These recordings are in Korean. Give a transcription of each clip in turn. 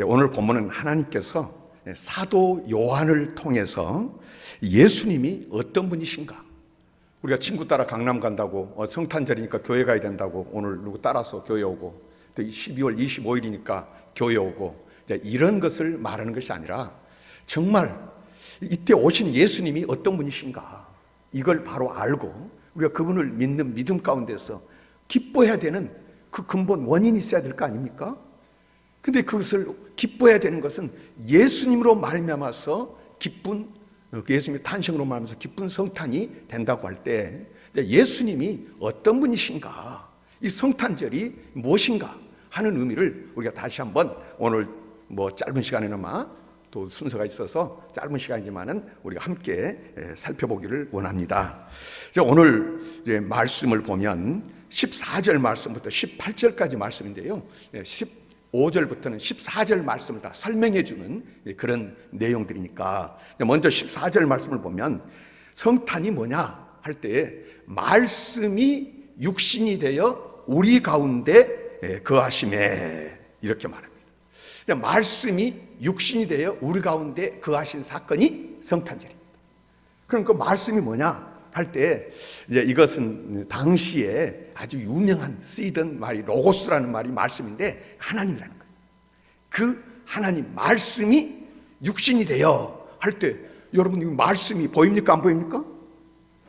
오늘 본문은 하나님께서 사도 요한을 통해서 예수님이 어떤 분이신가, 우리가 친구 따라 강남 간다고 성탄절이니까 교회 가야 된다고 오늘 누구 따라서 교회 오고, 또 12월 25일이니까 교회 오고, 이런 것을 말하는 것이 아니라 정말 이때 오신 예수님이 어떤 분이신가, 이걸 바로 알고 우리가 그분을 믿는 믿음 가운데서 기뻐해야 되는 그 근본 원인이 있어야 될 거 아닙니까? 근데 그것을 기뻐해야 되는 것은 예수님으로 말미암아서 기쁜, 예수님의 탄생으로 말미암아서 기쁜 성탄이 된다고 할 때 예수님이 어떤 분이신가, 이 성탄절이 무엇인가 하는 의미를 우리가 다시 한번 오늘 짧은 시간에나마 또 순서가 있어서 짧은 시간이지만은 우리가 함께 살펴보기를 원합니다. 오늘 이제 말씀을 보면 14절 말씀부터 18절까지 말씀인데요, 15절부터는 14절 말씀을 다 설명해 주는 그런 내용들이니까, 먼저 14절 말씀을 보면 성탄이 뭐냐 할 때 말씀이 육신이 되어 우리 가운데 거하심에, 이렇게 말합니다. 말씀이 육신이 되어 우리 가운데 거하신 사건이 성탄절입니다. 그럼 그 말씀이 뭐냐 할 때 이것은 당시에 아주 유명한 쓰이던 말이 로고스라는 말이 말씀인데 하나님이라는 거예요. 그 하나님 말씀이 육신이 되어 할 때 여러분, 이 말씀이 보입니까 안 보입니까?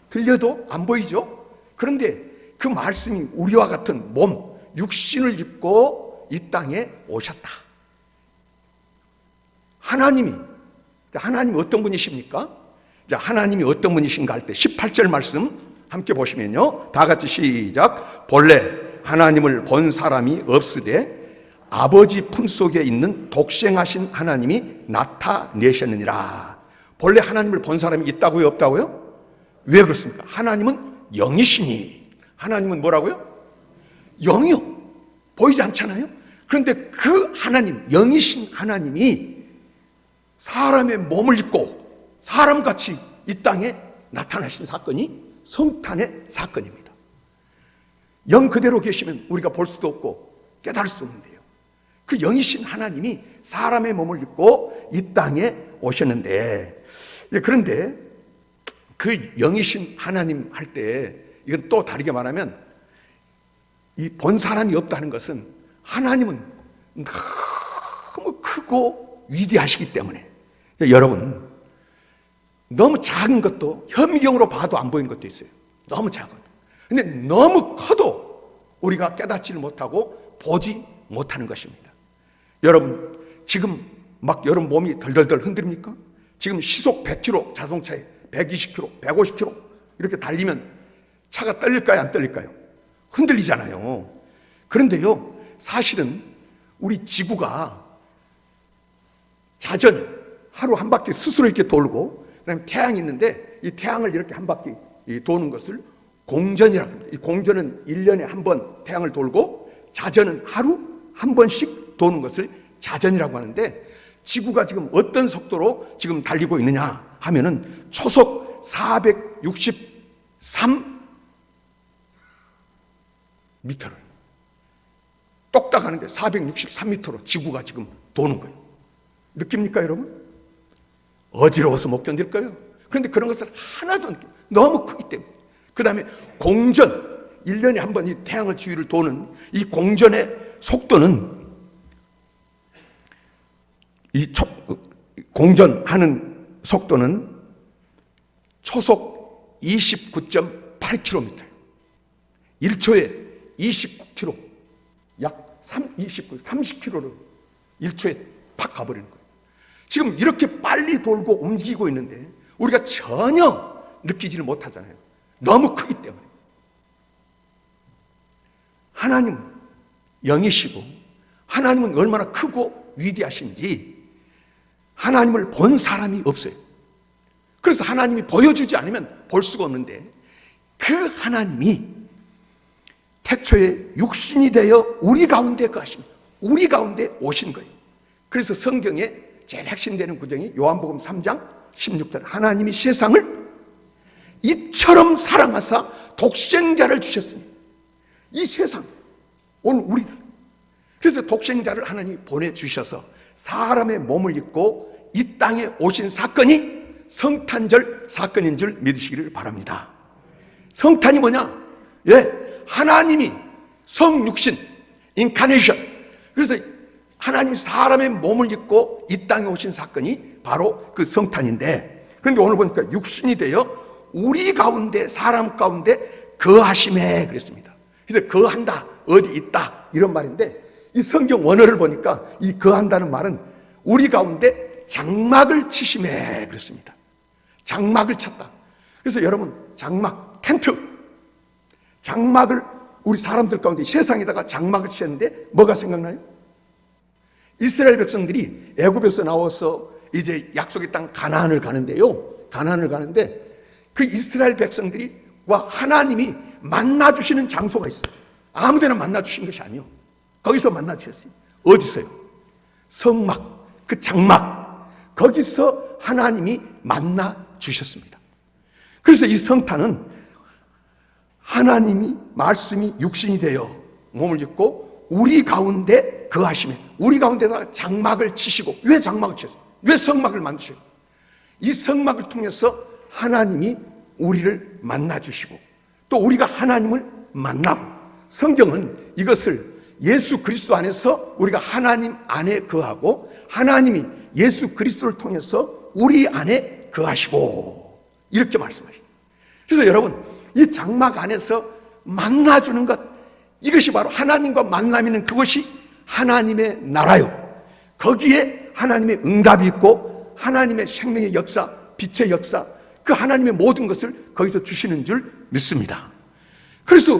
들려도 안 보이죠? 그런데 그 말씀이 우리와 같은 몸 육신을 입고 이 땅에 오셨다. 하나님이 어떤 분이십니까? 하나님이 어떤 분이신가 할 때 18절 말씀 함께 보시면요, 다 같이 시작. 본래 하나님을 본 사람이 없으되 아버지 품속에 있는 독생하신 하나님이 나타내셨느니라. 본래 하나님을 본 사람이 있다고요, 없다고요? 왜 그렇습니까? 하나님은 영이시니. 하나님은 뭐라고요? 영이요. 보이지 않잖아요. 그런데 그 하나님, 영이신 하나님이 사람의 몸을 입고 사람같이 이 땅에 나타나신 사건이 성탄의 사건입니다. 영 그대로 계시면 우리가 볼 수도 없고 깨달을 수 없는데요, 그 영이신 하나님이 사람의 몸을 입고 이 땅에 오셨는데, 그런데 그 영이신 하나님 할 때 이건 또 다르게 말하면 이 본 사람이 없다는 것은 하나님은 너무 크고 위대하시기 때문에, 여러분, 너무 작은 것도 현미경으로 봐도 안 보이는 것도 있어요. 너무 작아도. 근데 너무 커도 우리가 깨닫지를 못하고 보지 못하는 것입니다. 여러분, 지금 막 여러분 몸이 덜덜덜 흔들립니까? 지금 시속 100km 자동차에 120km, 150km 이렇게 달리면 차가 떨릴까요, 안 떨릴까요? 흔들리잖아요. 그런데요, 사실은 우리 지구가 자전 하루 한 바퀴 스스로 이렇게 돌고, 그다음에 태양이 있는데 이 태양을 이렇게 한 바퀴 도는 것을 공전이라고 합니다. 이 공전은 1년에 한 번 태양을 돌고, 자전은 하루 한 번씩 도는 것을 자전이라고 하는데, 지구가 지금 어떤 속도로 지금 달리고 있느냐 하면은 초속 463m를 똑딱 하는데 463m로 지구가 지금 도는 거예요. 느낍니까, 여러분? 어지러워서 못 견딜 거예요. 그런데 그런 것을 하나도 안 느껴요. 너무 크기 때문에. 그 다음에 공전, 1년에 한 번 이 태양을 주위를 도는 이 공전의 속도는, 공전하는 속도는 초속 29.8km, 1초에 29km, 약 30km를 1초에 팍 가버리는 거예요. 지금 이렇게 빨리 돌고 움직이고 있는데 우리가 전혀 느끼지를 못하잖아요. 너무 크기 때문에. 하나님은 영이시고 하나님은 얼마나 크고 위대하신지 하나님을 본 사람이 없어요. 그래서 하나님이 보여주지 않으면 볼 수가 없는데, 그 하나님이 태초에 육신이 되어 우리 가운데 거하십니다. 우리 가운데 오신 거예요. 그래서 성경에 제일 핵심되는 구절이 요한복음 3장 16절, 하나님이 세상을 이처럼 사랑하사 독생자를 주셨으니, 이 세상, 오늘 우리들, 그래서 독생자를 하나님이 보내주셔서 사람의 몸을 입고 이 땅에 오신 사건이 성탄절 사건인 줄 믿으시기를 바랍니다. 성탄이 뭐냐? 하나님이 성육신, 인카네이션. 그래서 하나님이 사람의 몸을 입고 이 땅에 오신 사건이 바로 그 성탄인데, 그런데 오늘 보니까 육신이 되어 우리 가운데, 사람 가운데 거하심에 그랬습니다. 그래서 거한다, 어디 있다 이런 말인데, 이 성경 원어를 보니까 이 거한다는 말은 우리 가운데 장막을 치심에 그랬습니다. 장막을 쳤다. 그래서 여러분, 장막, 텐트, 장막을 우리 사람들 가운데 세상에다가 장막을 치셨는데 뭐가 생각나요? 이스라엘 백성들이 애굽에서 나와서 이제 약속의 땅 가나안을 가는데요. 가나안을 가는데 그 이스라엘 백성들이와 하나님이 만나주시는 장소가 있어요. 아무데나 만나주신 것이 아니에요. 거기서 만나주셨어요. 어디서요? 성막, 그 장막, 거기서 하나님이 만나주셨습니다. 그래서 이 성탄은 하나님이 말씀이 육신이 되어 몸을 입고 우리 가운데 거하시면, 우리 가운데다가 장막을 치시고, 왜 장막을 치셨어요? 왜 성막을 만드셔요? 이 성막을 통해서 하나님이 우리를 만나주시고 또 우리가 하나님을 만나고, 성경은 이것을 예수 그리스도 안에서 우리가 하나님 안에 거하고 하나님이 예수 그리스도를 통해서 우리 안에 거하시고 이렇게 말씀하십니다. 그래서 여러분, 이 장막 안에서 만나주는 것, 이것이 바로 하나님과 만남이는 그것이 하나님의 나라요. 거기에 하나님의 응답이 있고 하나님의 생명의 역사, 빛의 역사, 그 하나님의 모든 것을 거기서 주시는 줄 믿습니다. 그래서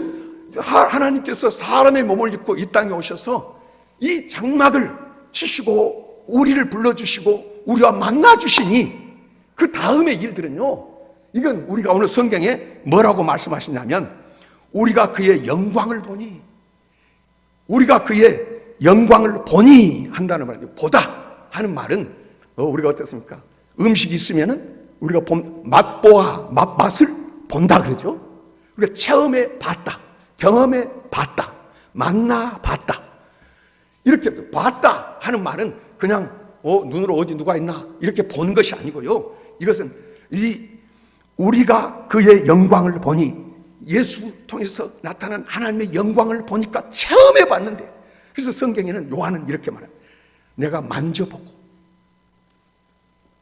하나님께서 사람의 몸을 입고 이 땅에 오셔서 이 장막을 치시고 우리를 불러주시고 우리와 만나주시니, 그 다음의 일들은요, 이건 우리가 오늘 성경에 뭐라고 말씀하시냐면, 우리가 그의 영광을 보니, 우리가 그의 영광을 보니 한다는 말이에요. 보다 하는 말은 우리가 어떻습니까? 음식이 있으면은 우리가 맛보아, 맛을 본다 그러죠. 우리가 체험해 봤다, 경험해 봤다, 만나 봤다. 이렇게 봤다 하는 말은 그냥 눈으로 어디 누가 있나 이렇게 보는 것이 아니고요. 이것은 우리가 그의 영광을 보니, 예수 통해서 나타난 하나님의 영광을 보니까 체험해 봤는데, 그래서 성경에는 요한은 이렇게 말합니다. 내가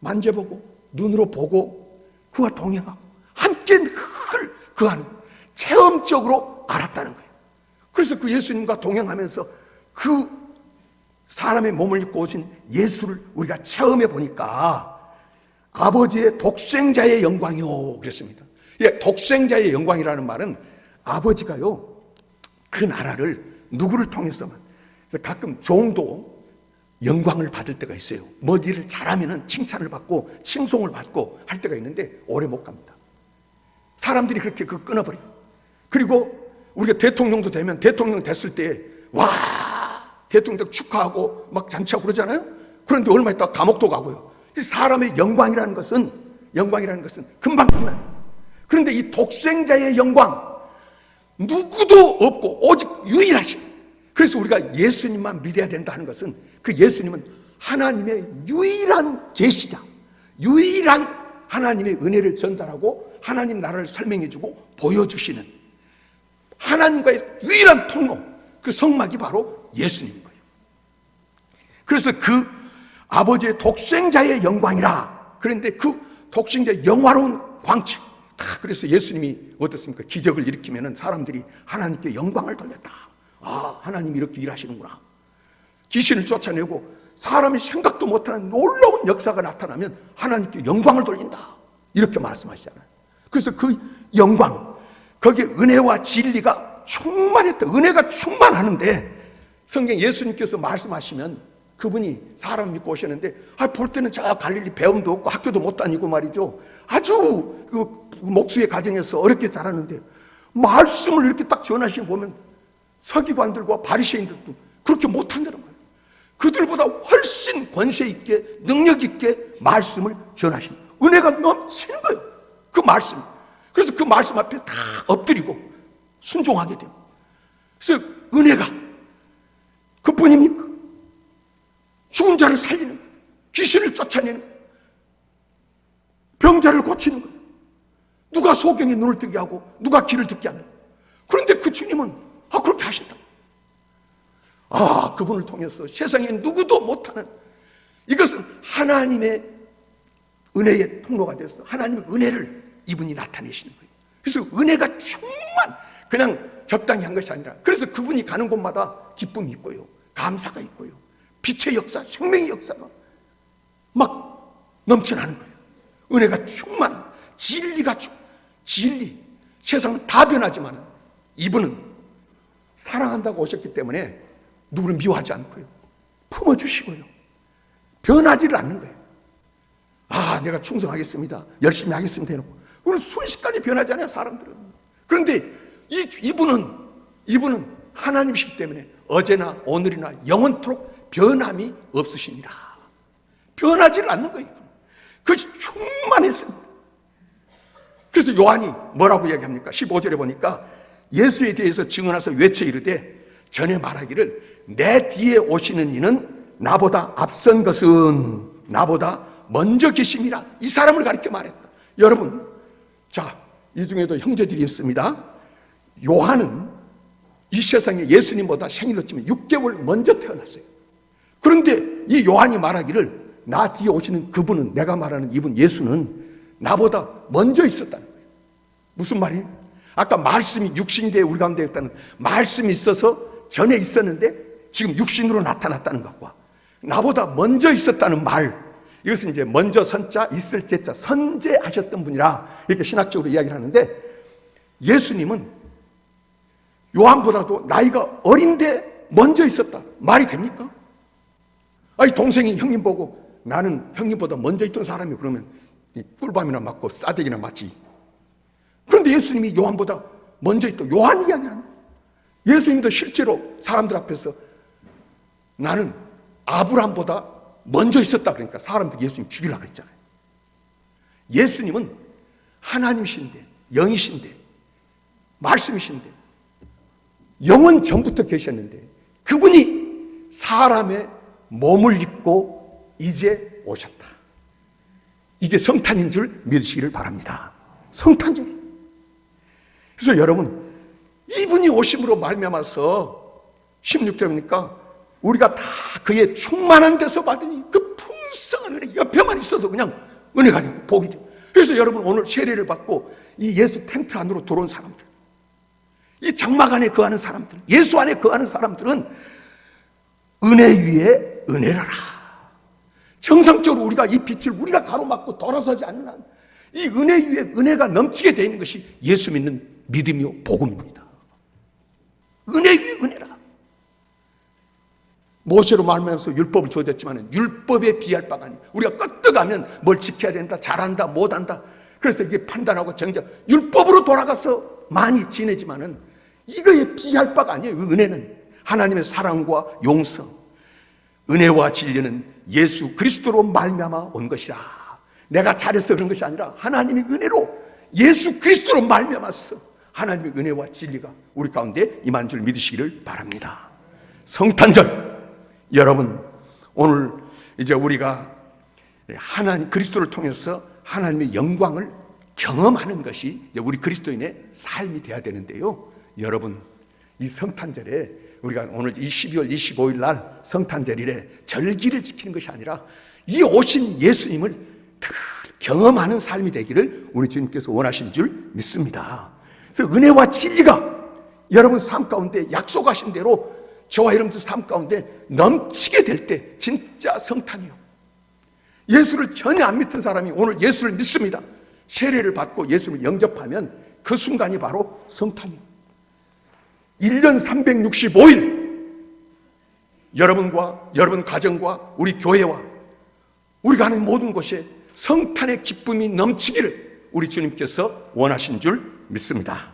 만져보고 눈으로 보고 그와 동행하고 함께 늘 그하는 체험적으로 알았다는 거예요. 그래서 그 예수님과 동행하면서 그 사람의 몸을 입고 오신 예수를 우리가 체험해 보니까 아버지의 독생자의 영광이요 그랬습니다. 독생자의 영광이라는 말은 아버지가요, 그 나라를 누구를 통해서만, 그래서 가끔 종도 영광을 받을 때가 있어요. 뭐 일을 잘하면 칭찬을 받고 칭송을 받고 할 때가 있는데 오래 못 갑니다. 사람들이 그렇게 끊어버려요. 그리고 우리가 대통령도 되면, 대통령 됐을 때 와, 대통령 축하하고 막 잔치하고 그러잖아요. 그런데 얼마 있다가 감옥도 가고요. 사람의 영광이라는 것은 금방 끝납니다. 그런데 이 독생자의 영광, 누구도 없고 오직 유일하신, 그래서 우리가 예수님만 믿어야 된다 하는 것은, 그 예수님은 하나님의 유일한 계시자, 유일한 하나님의 은혜를 전달하고 하나님 나라를 설명해주고 보여주시는 하나님과의 유일한 통로, 그 성막이 바로 예수님인 거예요. 그래서 그 아버지의 독생자의 영광이라, 그런데 그 독생자의 영화로운 광채, 그래서 예수님이 어떻습니까? 기적을 일으키면 사람들이 하나님께 영광을 돌렸다. 아, 하나님이 이렇게 일하시는구나. 귀신을 쫓아내고 사람이 생각도 못하는 놀라운 역사가 나타나면 하나님께 영광을 돌린다, 이렇게 말씀하시잖아요. 그래서 그 영광, 거기에 은혜와 진리가 충만했다. 은혜가 충만하는데, 성경 예수님께서 말씀하시면 그분이 사람 믿고 오셨는데, 볼 때는 저 갈릴리 배움도 없고 학교도 못 다니고 말이죠, 아주 그 목수의 가정에서 어렵게 자랐는데 말씀을 이렇게 딱 전하시고 보면 서기관들과 바리새인들도 그렇게 못한다는 거예요. 그들보다 훨씬 권세 있게 능력 있게 말씀을 전하신, 은혜가 넘치는 거예요, 그 말씀. 그래서 그 말씀 앞에 다 엎드리고 순종하게 돼요. 그래서 은혜가 그뿐입니까? 죽은 자를 살리는 거예요. 귀신을 쫓아내는 거예요. 병자를 고치는 거예요. 누가 소경의 눈을 뜨게 하고 누가 귀를 듣게 하는 거예요. 그런데 그 주님은 그렇게 하신다. 그분을 통해서 세상에 누구도 못하는, 이것은 하나님의 은혜의 통로가 돼서 하나님의 은혜를 이분이 나타내시는 거예요. 그래서 은혜가 충만, 그냥 적당히 한 것이 아니라, 그래서 그분이 가는 곳마다 기쁨이 있고요, 감사가 있고요, 빛의 역사, 생명의 역사가 막 넘쳐나는 거예요. 은혜가 충만, 진리가 진리. 세상은 다 변하지만 이분은 사랑한다고 오셨기 때문에 누구를 미워하지 않고요, 품어주시고요, 변하지를 않는 거예요. 내가 충성하겠습니다, 열심히 하겠습니다 해놓고 그건 순식간에 변하잖아요, 사람들은. 그런데 이분은 하나님이시기 때문에 어제나 오늘이나 영원토록 변함이 없으십니다. 변하지를 않는 거예요. 그것이 충만했습니다. 그래서 요한이 뭐라고 이야기합니까? 15절에 보니까 예수에 대해서 증언하서 외쳐 이르되 전에 말하기를 내 뒤에 오시는 이는 나보다 앞선 것은 나보다 먼저 계심이라. 이 사람을 가리켜 말했다. 여러분, 이 중에도 형제들이 있습니다. 요한은 이 세상에 예수님보다 생일로 치면 6개월 먼저 태어났어요. 그런데 이 요한이 말하기를 나 뒤에 오시는 그분은, 내가 말하는 이분 예수는 나보다 먼저 있었다는 거예요. 무슨 말이에요? 아까 말씀이 육신이 되어 우리 가운데 있다는, 말씀이 있어서 전에 있었는데 지금 육신으로 나타났다는 것과 나보다 먼저 있었다는 말, 이것은 이제 먼저 선자 있을 제자 선제하셨던 분이라 이렇게 신학적으로 이야기를 하는데, 예수님은 요한보다도 나이가 어린데 먼저 있었다. 말이 됩니까? 동생이 형님 보고 나는 형님보다 먼저 있던 사람이 그러면 꿀밤이나 맞고 싸대기나 맞지. 그런데 예수님이 요한보다 먼저 있던, 요한이 이야기하는, 예수님도 실제로 사람들 앞에서 나는 아브라함보다 먼저 있었다 그러니까 사람들이 예수님 죽이려고 그랬잖아요. 예수님은 하나님이신데, 영이신데, 말씀이신데, 영원 전부터 계셨는데 그분이 사람의 몸을 입고 이제 오셨다. 이게 성탄인 줄 믿으시기를 바랍니다. 성탄절이. 그래서 여러분, 이분이 오심으로 말미암아서 16절이니까 우리가 다 그의 충만한 데서 받으니 그 풍성한 은혜, 옆에만 있어도 그냥 은혜가 되고 복이 되고. 그래서 여러분, 오늘 세례를 받고 이 예수 텐트 안으로 들어온 사람들, 이 장막 안에 거하는 사람들, 예수 안에 거하는 사람들은 은혜 위에 은혜를 하라. 정상적으로 우리가 이 빛을 우리가 가로막고 돌아서지 않는 한 이 은혜 위에 은혜가 넘치게 되어 있는 것이 예수 믿는 믿음이요 복음입니다. 은혜 위에 은혜라. 모세로 말하면서 율법을 주어졌지만 율법에 비할 바가 아니에요. 우리가 끄떡하면 뭘 지켜야 된다, 잘한다, 못한다, 그래서 이게 판단하고 정죄, 율법으로 돌아가서 많이 지내지만은 이거에 비할 바가 아니에요. 그 은혜는 하나님의 사랑과 용서, 은혜와 진리는 예수 그리스도로 말미암아 온 것이라. 내가 잘해서 그런 것이 아니라 하나님의 은혜로 예수 그리스도로 말미암아서 하나님의 은혜와 진리가 우리 가운데 임한 줄 믿으시기를 바랍니다. 성탄절, 여러분, 오늘 이제 우리가 하나님 그리스도를 통해서 하나님의 영광을 경험하는 것이 우리 그리스도인의 삶이 돼야 되는데요. 여러분, 이 성탄절에 우리가 오늘 이 12월 25일 날 성탄절일에 절기를 지키는 것이 아니라 이 오신 예수님을 경험하는 삶이 되기를 우리 주님께서 원하신 줄 믿습니다. 그래서 은혜와 진리가 여러분 삶 가운데 약속하신 대로 저와 여러분들 삶 가운데 넘치게 될 때 진짜 성탄이요. 예수를 전혀 안 믿던 사람이 오늘 예수를 믿습니다. 세례를 받고 예수를 영접하면 그 순간이 바로 성탄이요. 1년 365일 여러분과 여러분 가정과 우리 교회와 우리가 하는 모든 곳에 성탄의 기쁨이 넘치기를 우리 주님께서 원하신 줄 믿습니다.